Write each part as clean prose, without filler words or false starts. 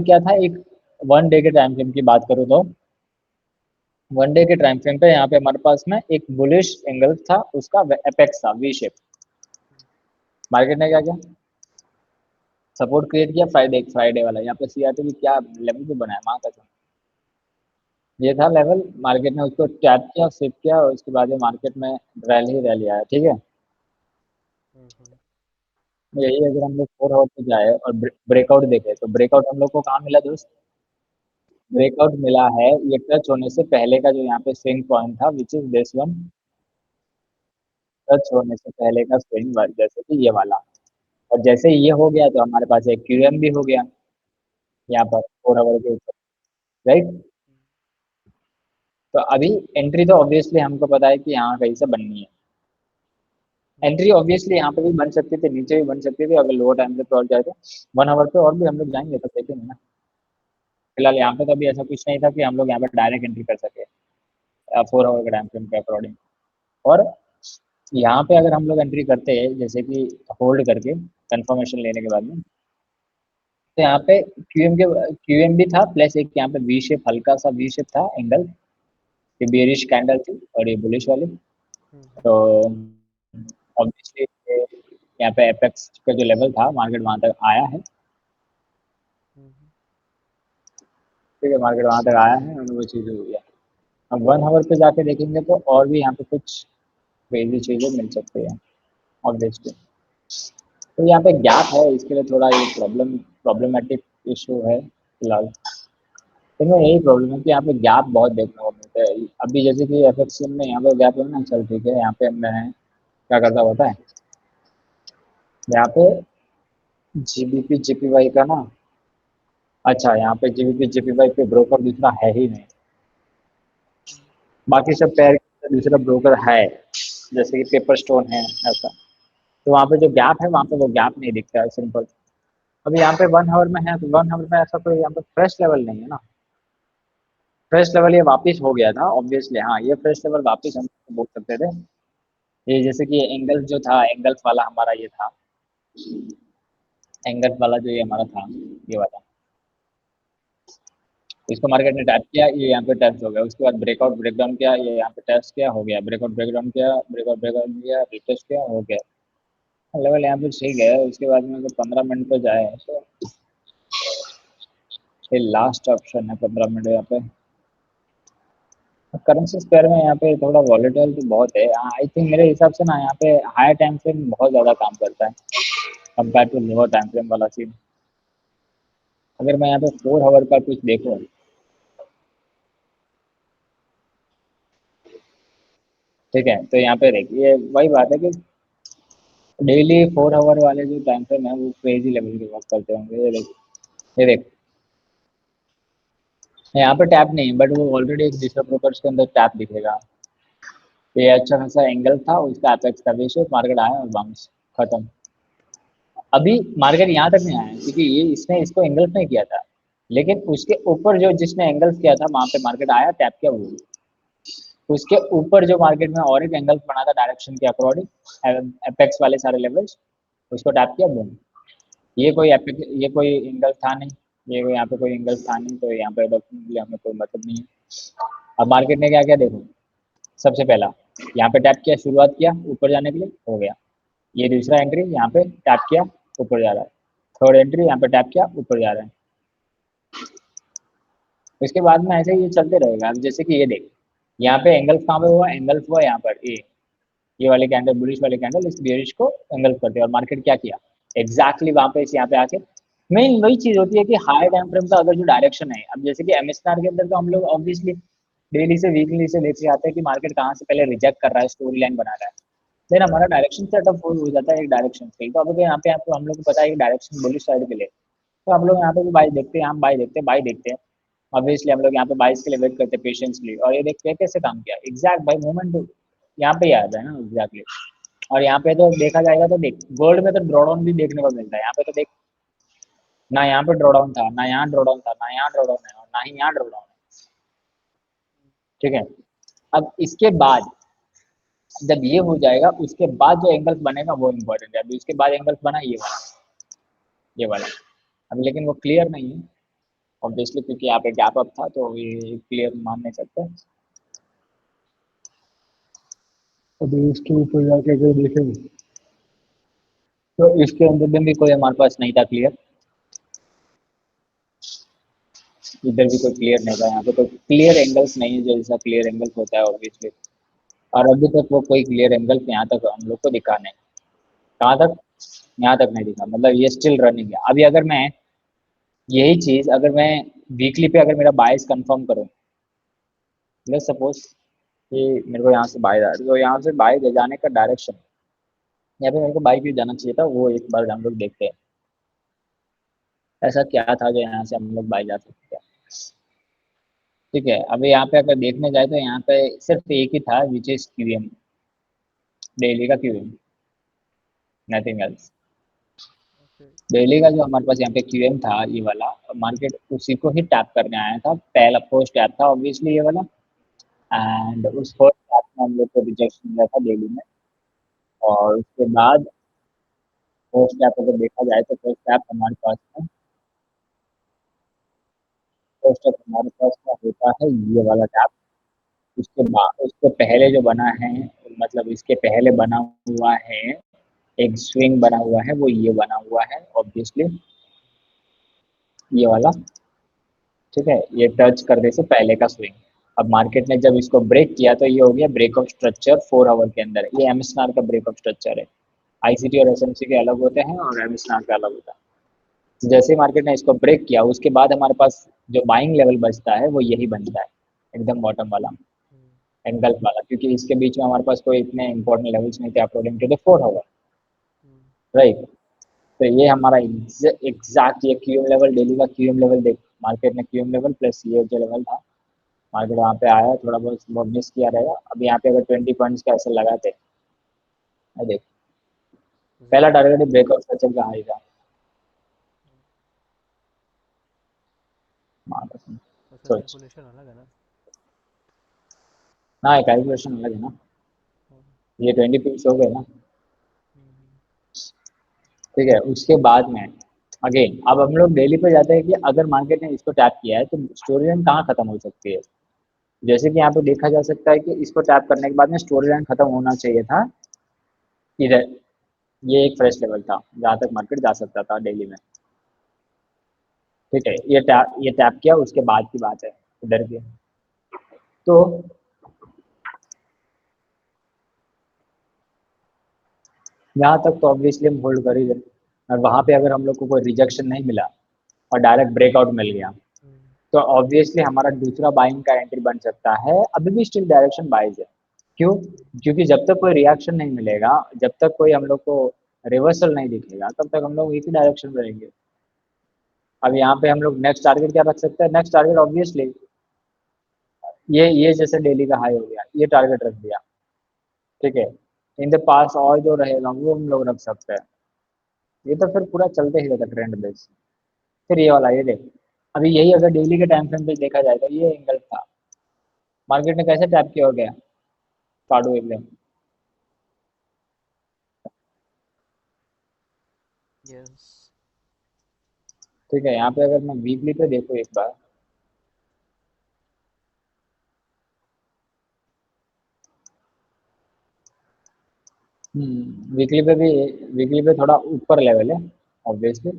क्या था, एक 1 डे के टाइम फ्रेम की बात करूँ तो 1 डे के टाइम फ्रेम पे यहाँ पे हमारे पास में एक बुलिश एंगल था, उसका एपेक्स था वी शेप। मार्केट ने क्या किया, सपोर्ट क्रिएट किया फ्राइडे वाला। यहाँ पे सीआरटी भी क्या लेवल पे बनाया, माँ का ये था लेवल। मार्केट ने उसको टैप किया, शिफ्ट किया, और उसके बाद मार्केट में रैली आया। ठीक है, यही अगर हम लोग 4 आवर पे जाए और ब्रेकआउट देखे तो ब्रेकआउट हम लोग को कहाँ मिला दोस्त, ब्रेकआउट मिला है ये टच होने से पहले का जो यहाँ पे स्विंग पॉइंट था, which is this one. Touch होने से पहले का स्विंग, जैसे कि ये वाला। और जैसे ये हो गया तो हमारे पास एक क्यूएम भी हो गया यहाँ पर 4 आवर के ऊपर, राइट। तो अभी एंट्री तो ऑब्वियसली हमको पता है कि यहाँ कहीं से बननी है। एंट्री ऑब्वियसली यहाँ पे भी बन सकती थी, नीचे भी बन सकती थी, अगर लोअर टाइम पे पहुंच जाए तो 1 आवर पे और भी हम लोग जाएंगे तो देखेंगे ना। फिलहाल यहाँ पे तो अभी ऐसा कुछ नहीं था कि हम लोग यहाँ पे डायरेक्ट एंट्री कर सके 4 आवर के टाइम फ्रेम के अकॉर्डिंग। और यहाँ पे अगर हम लोग एंट्री करते हैं जैसे कि होल्ड करके कंफर्मेशन लेने के बाद में, तो यहाँ पे क्यूएम भी था, प्लस एक यहाँ पे वी शेप, हल्का सा वी शेप था एंगल। ये बेरिश कैंडल थी और ये बुलिश वाली। तो ऑब्वियसली यहाँ पे एपेक्स का जो लेवल था, मार्केट वहां तक आया है। ठीक है, मार्केट वहां तक आया है और वो चीज़ हुई है। अब 1 आवर पे जाके देखेंगे तो और भी यहाँ पे कुछ क्रेजी चीज़ें मिल सकती है ऑब्वियसली। तो यहाँ पे गैप है, इसके लिए थोड़ा ये प्रॉब्लमेटिक इशू है फिलहाल। तो मैं यही प्रॉब्लम है कि यहाँ पे गैप बहुत देखने को मिलता है। अभी जैसे कि एफएक्सएम में यहाँ पे गैप है ना, चल ठीक है, यहाँ पे मैं क्या करता होता है, यहाँ पे जीबीपी जीपीवाई का ना, अच्छा यहाँ पे जीबीपी जीपीवाई पे ब्रोकर दूसरा है ही नहीं, बाकी सब पैर दूसरा ब्रोकर है, जैसे कि पेपर स्टोन है ऐसा। तो वहाँ पे जो गैप है, वहाँ पे वो गैप नहीं दिखता है, सिंपल। अभी यहाँ पे 1 आवर में है तो 1 आवर में ऐसा कोई यहाँ पे फ्रेश लेवल नहीं है ना। फ्रेश लेवल ये वापस हो गया था ऑब्वियसली, हाँ ये फ्रेश लेवल वापस हम बोल सकते थे। ये जैसे कि एंगल जो था, एंगल्स वाला हमारा ये था, एंगल्स वाला जो ये हमारा था, ये वाला, इसको मार्केट ने टैप किया, ये यहाँ पे टैप हो गया। उसके बाद ब्रेकआउट ब्रेकडाउन किया, ये यहाँ पे टैप किया, हो गया। ब्रेकआउट ब्रेकडाउन किया, ब्रेकआउट ब्रेकडाउन किया, रिटेस्ट किया, हो गया। लेवल यहाँ पे ठीक है। उसके बाद में अगर 15 मिनट पे जाए तो ये लास्ट ऑप्शन है 15 मिनट यहाँ पे। करेंसी पेयर में यहाँ पे थोड़ा वॉलेटाइल तो बहुत है। आई थिंक मेरे हिसाब से ना यहाँ पे हायर टाइम फ्रेम बहुत ज़्यादा काम करता है compare to lower time frame वाला सीन। अगर मैं यहाँ पे 4 आवर का कुछ देखूँ, ठीक है, तो यहाँ पे देखिए वही बात है कि डेली 4 आवर वाले जो टाइम फ्रेम है वो क्रेजी लेवल के वर्क करते होंगे। ये देख, यहाँ पे टैप नहीं, बट वो ऑलरेडी एक दूसरे ब्रोकर्स के अंदर टैप दिखेगा। ये अच्छा खासा एंगल था, उसका एपेक्स का बेस मार्केट आया और बाउंस, खत्म। अभी मार्केट यहाँ तक नहीं आया क्योंकि ये इसने इसको एंगल्स नहीं किया था, लेकिन उसके ऊपर जो जिसने एंगल्स किया था वहां पे मार्केट आया, टैप किया वो। उसके ऊपर जो मार्केट में और एक एंगल्स बना था डायरेक्शन के अकॉर्डिंग, एपेक्स वाले सारे लेवल्स, उसको टैप किया बूम। ये कोई एंगल था नहीं, ये यहाँ पे कोई एंगल था नहीं, तो यहाँ पे डेफिनेटली हमें कोई मतलब नहीं है। अब मार्केट ने क्या किया देखो, सबसे पहला यहाँ पे टैप किया, शुरुआत किया ऊपर जाने के लिए, हो गया। ये दूसरा एंट्री यहाँ पे टैप किया, ऊपर जा रहा है। थर्ड एंट्री यहाँ पे टैप किया, ऊपर जा रहा है। उसके बाद में ऐसे ही ये चलते रहेगा। अब जैसे कि ये देख, यहाँ पे एंगल्स कहाँ पे हुआ, एंगल्स हुआ यहाँ पर ये वाले कैंडल, बुलिश वाले कैंडल इस बेरिश को एंगल करते हैं, और मार्केट क्या किया एग्जैक्टली वहां पे यहाँ पे आके। मेन वही चीज होती है कि हाई टाइम फ्रेम का अगर जो डायरेक्शन है, अब जैसे कि एमएसआर के अंदर तो हम लोग ऑब्वियसली डेली से वीकली से देख के आते हैं कि मार्केट कहाँ से पहले रिजेक्ट कर रहा है, स्टोरी लाइन बना रहा है, देन हमारा डायरेक्शन सेटअप हो जाता है एक डायरेक्शन से। तो अब यहाँ पे आपको हम लोग को पता है कि डायरेक्शन बुलिश साइड के लिए, तो हम लोग यहाँ पे भी बाई देखते हैं, हम बाई देखते हैं, बाई देखते हैं। ऑब्वियसली हम लोग यहाँ पे बाईस के लिए वेट करते हैं पेशेंसली, और ये देखते हैं कैसे काम किया एग्जैक्ट भाई मूवमेंट यहाँ पे ही आ जाए ना एग्जैक्टली। और यहाँ पे तो देखा जाएगा तो देख, गोल्ड में तो ड्रॉडाउन भी देखने को मिलता है। यहाँ पे तो देख, ना यहाँ पे ड्रॉडाउन था, ना यहाँ ड्रॉडाउन था, ना यहाँ ड्रॉडाउन है, और ना ही यहाँ ड्रॉडाउन है। ठीक है, अब इसके बाद जब ये हो जाएगा, उसके बाद जो एंगल्स बनेगा वो इम्पोर्टेंट है। अभी उसके बाद एंगल्स बना ये वाला, ये वाला। अब लेकिन वो क्लियर नहीं है, ऑब्वियसली क्योंकि यहाँ पे गैप अप था तो ये क्लियर मान नहीं सकते। अभी इसके ऊपर जाके अगर देखें तो इसके अंदर भी कोई हमारे पास नहीं था क्लियर, इधर भी कोई क्लियर नहीं था, यहाँ पे कोई क्लियर एंगल्स नहीं है जैसा क्लियर एंगल्स होता है ऑब्वियसली। और अभी तक वो कोई क्लियर एंगल यहाँ तक हम लोग को दिखा नहीं। कहाँ तक? यहाँ तक नहीं दिखा, मतलब ये स्टिल रनिंग है। अभी अगर मैं यही चीज़ अगर मैं वीकली पे अगर मेरा बायस कंफर्म करूँ, लेट्स सपोज कि मेरे को यहाँ से बाय आ रहा है, तो यहाँ से बाय ले जाने का डायरेक्शन, यहाँ पे मेरे को बाय क्यों जाना चाहिए था वो एक बार हम लोग देखते हैं। ऐसा क्या था जो यहाँ से हम लोग बाय जा सकते हैं? ठीक है, अभी यहाँ पे अगर देखने जाए तो यहाँ पे सिर्फ एक ही था विच इज क्यूएम, डेली का QM, nothing else. Okay. Daily का जो हमारे पास यहाँ पे क्यूएम था ये वाला, मार्केट उसी को ही टैप करने आया था, पहला फर्स्ट टैप था ऑब्वियसली ये वाला। एंड उस फर्स्ट टैप में हम लोग को रिजेक्शन मिला था डेली में। और उसके बाद फर्स्ट टैप अगर देखा जाए तो फर्स्ट टैप हमारे पास में, फर्स्ट टैप हमारे पास में होता है ये वाला टैप। उसके बाद उसके पहले जो बना है, मतलब इसके पहले बना हुआ है एक स्विंग बना हुआ है, वो ये बना हुआ है ऑब्वियसली ये वाला। ठीक है, ये टच करने से पहले का स्विंग। अब मार्केट ने जब इसको ब्रेक किया तो ये हो गया ब्रेक ऑफ स्ट्रक्चर 4 आवर के अंदर। ये एमएसएनआर का ब्रेक ऑफ स्ट्रक्चर है। आईसीटी और एसएमसी के अलग होते हैं और एमएसएनआर का अलग होता है। जैसे ही मार्केट ने इसको ब्रेक किया उसके बाद हमारे पास जो बाइंग लेवल बचता है वो यही बनता है, एकदम बॉटम वाला हम्म, एंगल वाला, क्योंकि इसके बीच में हमारे पास कोई इतने इंपॉर्टेंट लेवल्स नहीं थे according to the 4 hour, hmm, right. तो ये हमारा एग्जैक्ट ये क्यूएम लेवल, डेली का क्यूएम लेवल देख, मार्केट ने क्यूएम लेवल प्लस ये जो लेवल था, मार्केट वहाँ पे आया, थोड़ा बहुत मिस किया रहेगा। अब यहाँ पे अगर 20 पॉइंट्स का ऐसे लगाते, देख पहला हम्म, टारगेट ब्रेकआउट स्ट्रक्चर का हाई था। अच्छा सोच, कैलकुलेशन अलग है ना। ना कैलकुलेशन अलग है ना, हम्म, ये 20 पिक्स हो गए ना। हम्म, ठीक है, उसके बाद में अगेन अब हम लोग डेली पे जाते हैं कि अगर मार्केट ने इसको टैप किया है तो स्टोरी लाइन कहाँ खत्म हो सकती है। जैसे कि यहाँ पे देखा जा सकता है कि इसको टैप करने के बाद में स्टोरी लाइन खत्म होना चाहिए था इधर। ये एक फ्रेश लेवल था जहाँ तक मार्केट जा सकता था डेली में। ठीक है, ये टैप किया उसके बाद की बात है इधर की। तो यहाँ तक तो ऑब्वियसली हम होल्ड कर ही रहे, और वहाँ पे अगर हम लोग को कोई रिजेक्शन नहीं मिला और डायरेक्ट ब्रेकआउट मिल गया हम्म, तो ऑब्वियसली हमारा दूसरा बाइंग का एंट्री बन सकता है। अभी भी स्टिल डायरेक्शन बाइज है। क्यों? क्योंकि जब तक कोई रिएक्शन नहीं मिलेगा, जब तक कोई हम लोग को रिवर्सल नहीं दिखेगा तब तक हम लोग एक ही डायरेक्शन में रहेंगे। अब यहाँ पे हम लोग नेक्स्ट टारगेट क्या रख सकते हैं? नेक्स्ट टारगेट ऑब्वियसली ये जैसे डेली का हाई हो गया, ये टारगेट रख दिया। ठीक है, इन द पास और जो रहेगा वो हम लोग रख सकते हैं। ये तो फिर पूरा चलते ही रहता ट्रेंड बेस। फिर ये वाला ये देख, अभी यही अगर डेली के टाइम फ्रेम पे देखा जाए तो ये एंगल था, मार्केट ने कैसे टैप किया हो गया साडू एकदम। यस। ठीक है, यहाँ पे अगर मैं वीकली पे देखूँ एक बार, वीकली पे भी, वीकली पे थोड़ा ऊपर लेवल है ऑब्वियसली।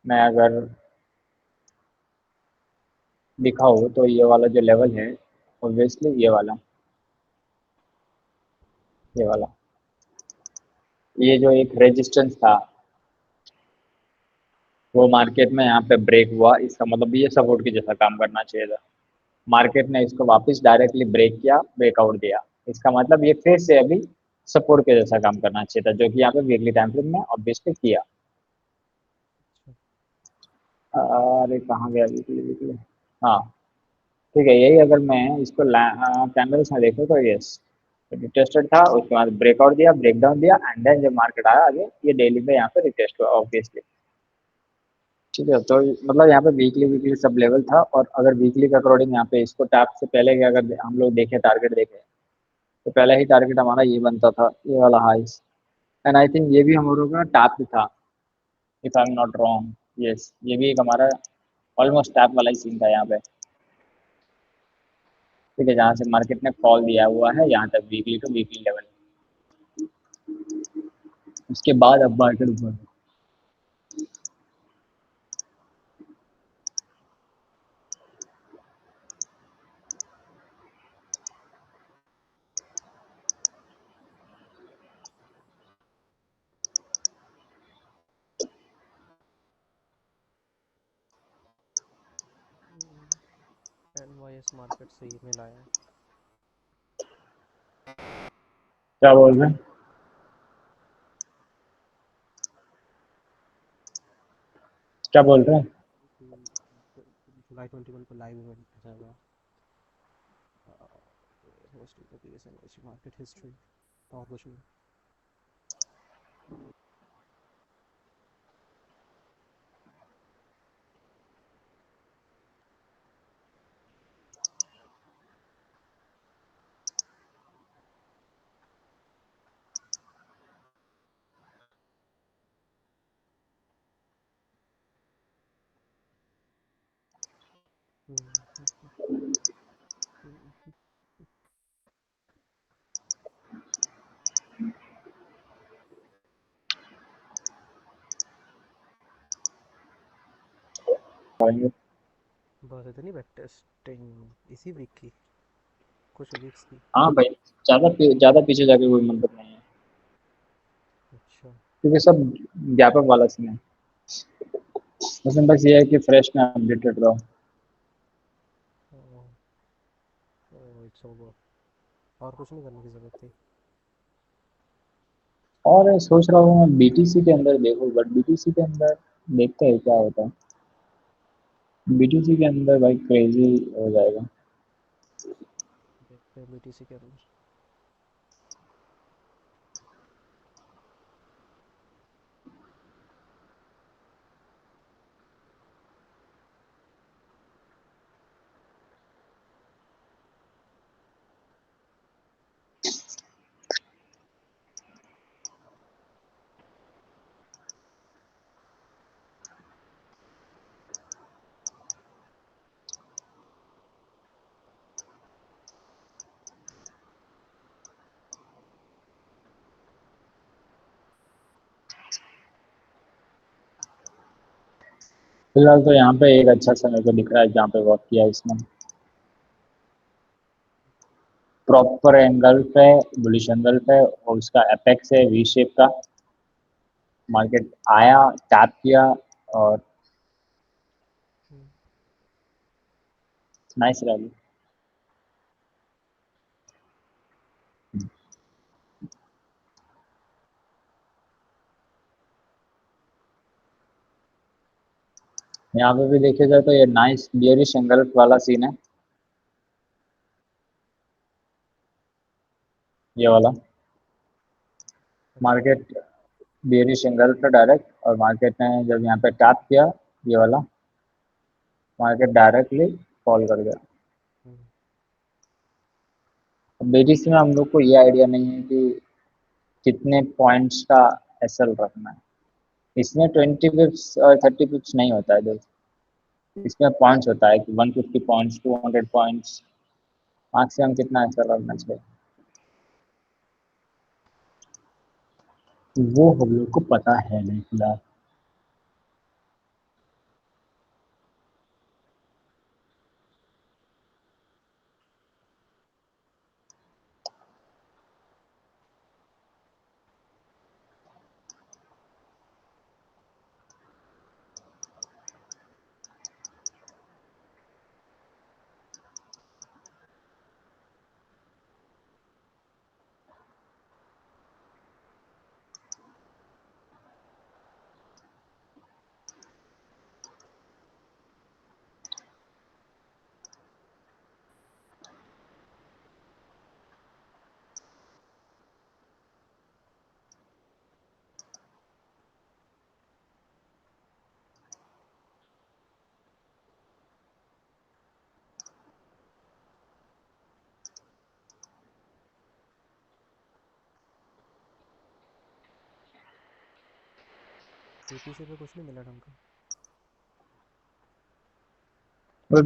मैं अगर दिखाऊँ तो ये वाला जो लेवल है ऑब्वियसली ये वाला ये जो एक रेजिस्टेंस था वो मार्केट में यहाँ पे ब्रेक हुआ, इसका मतलब ये सपोर्ट की जैसा काम करना चाहिए था। मार्केट ने इसको वापस डायरेक्टली ब्रेक किया, ब्रेकआउट दिया, इसका मतलब ये फिर से अभी सपोर्ट के जैसा काम करना चाहिए था, जो कि यहाँ पे वीकली टाइम फ्रेम में ऑब्वियसली किया। अरे कहाँ गया वीकली वीकली, हाँ। ठीक है, यही अगर मैं इसको कैंडल्स में देखूँ तो यस रिटेस्टेड था, उसके बाद ब्रेकआउट दिया, ब्रेकडाउन दिया, एंड देन जब मार्केट आया आगे ये डेली पे यहाँ पे रिटेस्ट हुआ ऑब्वियसली। ठीक है, तो मतलब यहाँ पे वीकली वीकली सब लेवल था, और अगर वीकली के अकॉर्डिंग यहाँ पे इसको टैप से पहले के अगर हम लोग देखें टारगेट देखें तो पहला ही टारगेट हमारा ये बनता था, ये वाला हाइस। एंड आई थिंक ये भी हम लोगों का टैप ही था, if I am not wrong. Yes, ये भी एक हमारा ऑलमोस्ट टैप वाला ही सीन था यहाँ पे। ठीक है, जहाँ से मार्केट ने कॉल दिया हुआ है यहाँ तक वीकली टू वीकली लेवल, उसके बाद अब मार्केट ऊपर। NYS मार्केट सही में लाया है। क्या बोल रहे हैं? क्या बोल रहे हैं? जुलाई 21 को लाइव इवेंट ऐसा हुआ, hosting the biggest NYC market history, और कुछ नहीं। बस इतनी बैक टेस्टिंग इसी वीक की, कुछ वीक्स की। हाँ भाई, ज़्यादा पीछे जाके कोई मतलब नहीं है, अच्छा। क्योंकि सब गैप अप वाला सीन है। उसमें बस ये है कि फ्रेश में अपडेटेड रहो। इट्स ओवर, और कुछ नहीं करने की ज़रूरत थी। और सोच रहा हूँ मैं बीटीसी के अंदर देखूँ, बट बीटीसी के अंदर देखते हैं क्या होता है। बीटीसी के अंदर भाई क्रेजी हो जाएगा। देखते हैं BTC के अंदर। फिलहाल तो यहाँ पे एक अच्छा सा मेरे को दिख रहा है जहाँ पे वर्क किया है इसने। प्रॉपर एंगल पे, बुलिश एंगल पे, और उसका एपेक्स है वी शेप का। मार्केट आया, टैप किया, और नाइस रैली। यहाँ पे भी देखा जाए तो ये नाइस बियरिश एंगल वाला सीन है, ये वाला। अच्छा। मार्केट बियरिश एंगल पे डायरेक्ट, और मार्केट ने जब यहाँ पे टैप किया, ये वाला, मार्केट डायरेक्टली फॉल कर गया। बीटीसी में हम लोग को ये आइडिया नहीं है कि कितने पॉइंट्स का एसएल रखना है। इसमें 20 पिप्स और 30 पिप्स नहीं होता है दोस्त, इसमें पॉइंट्स होता है कि 150 पॉइंट्स, 200 पॉइंट्स, मैक्सिमम कितना एसएल रखना चाहिए वो हम लोग को पता है नहीं फिलहाल। BTC पे कुछ नहीं मिला ढंग का।